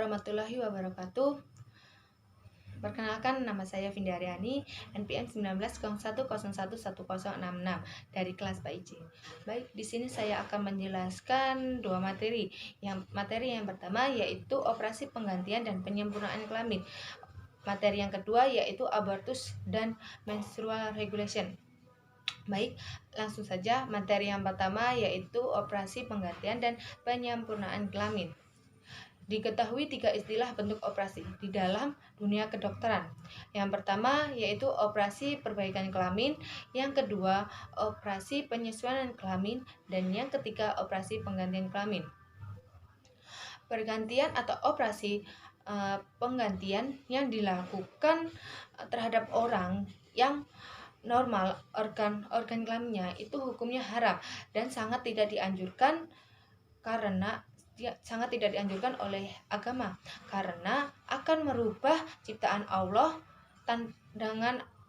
warahmatullahi wabarakatuh. Perkenalkan, nama saya Vinda Aryani, NPM 1901011066 dari kelas PIJ. Baik, di sini saya akan menjelaskan dua materi. Materi yang pertama yaitu operasi penggantian dan penyempurnaan kelamin. Materi yang kedua yaitu abortus dan menstrual regulation. Baik, langsung saja. Materi yang pertama yaitu operasi penggantian dan penyempurnaan kelamin. Diketahui tiga istilah bentuk operasi di dalam dunia kedokteran. Yang pertama yaitu operasi perbaikan kelamin, yang kedua operasi penyesuaian kelamin, dan yang ketiga operasi penggantian kelamin. Pergantian atau operasi penggantian yang dilakukan terhadap orang yang normal organ kelaminnya itu hukumnya haram dan sangat tidak dianjurkan oleh agama, karena akan merubah ciptaan Allah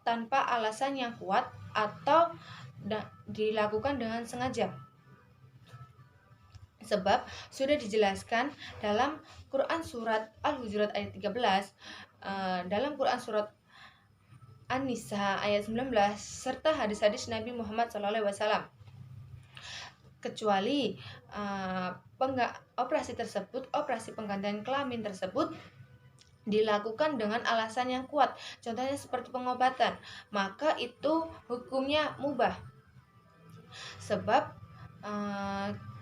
tanpa alasan yang kuat atau dilakukan dengan sengaja. Sebab sudah dijelaskan dalam Quran surat Al-Hujurat ayat 13, dalam Quran surat An-Nisa ayat 19, serta hadis-hadis Nabi Muhammad SAW. Kecuali operasi penggantian kelamin tersebut dilakukan dengan alasan yang kuat, contohnya seperti pengobatan, maka itu hukumnya mubah. Sebab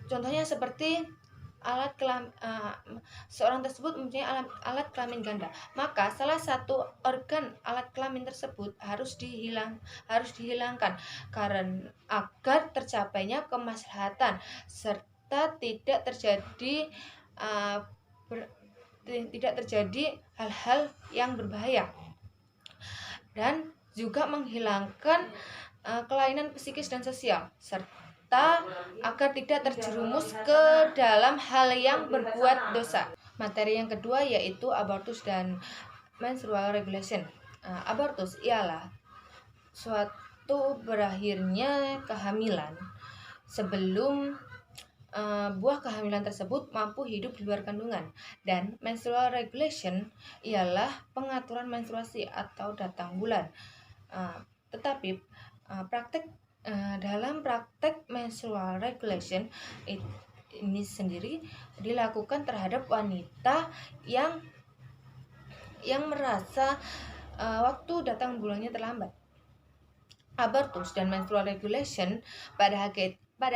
contohnya seperti seorang tersebut mempunyai alat kelamin ganda, maka salah satu organ alat kelamin tersebut harus dihilangkan karena agar tercapainya kemaslahatan serta tidak terjadi hal-hal yang berbahaya, dan juga menghilangkan kelainan psikis dan sosial, serta agar tidak terjerumus ke dalam hal yang berbuat dosa. Materi yang kedua yaitu abortus dan menstrual regulation. Abortus ialah suatu berakhirnya kehamilan sebelum buah kehamilan tersebut mampu hidup di luar kandungan, dan menstrual regulation ialah pengaturan menstruasi atau datang bulan. Tetapi dalam praktek menstrual regulation ini sendiri dilakukan terhadap wanita yang merasa waktu datang bulannya terlambat. Abortus dan menstrual regulation pada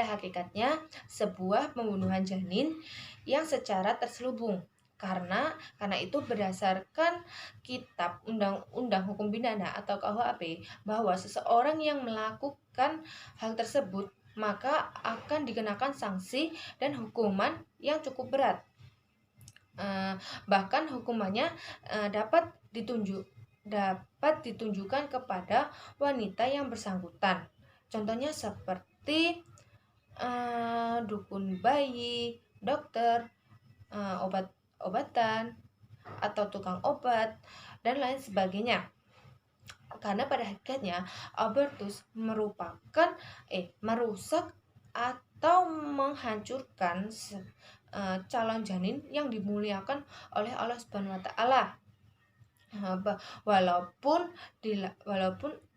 hakikatnya sebuah pembunuhan janin yang secara terselubung. Karena itu berdasarkan kitab Undang-Undang Hukum Pidana atau KUHP bahwa seseorang yang melakukan hal tersebut maka akan dikenakan sanksi dan hukuman yang cukup berat. Bahkan hukumannya dapat ditunjukkan kepada wanita yang bersangkutan. Contohnya seperti dukun bayi, dokter, obatan atau tukang obat dan lain sebagainya. Karena pada hakikatnya abortus merupakan merusak atau menghancurkan calon janin yang dimuliakan oleh Allah Subhanahu wa taala. Walaupun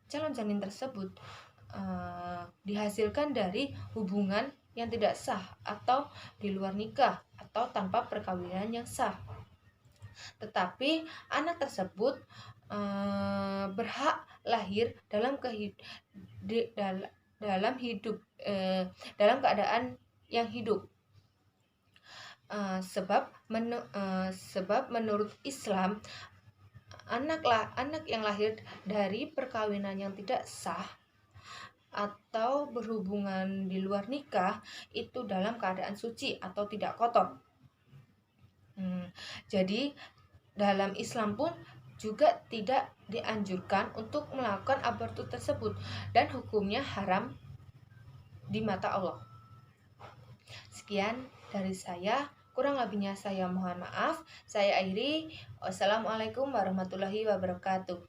calon janin tersebut dihasilkan dari hubungan yang tidak sah atau di luar nikah atau tanpa perkawinan yang sah, tetapi anak tersebut berhak lahir dalam keadaan yang hidup. Sebab menurut Islam anak yang lahir dari perkawinan yang tidak sah atau berhubungan di luar nikah itu dalam keadaan suci atau tidak kotor. Jadi dalam Islam pun juga tidak dianjurkan untuk melakukan abortus tersebut dan hukumnya haram di mata Allah. Sekian dari saya, kurang lebihnya saya mohon maaf. Saya akhiri. Wassalamualaikum warahmatullahi wabarakatuh.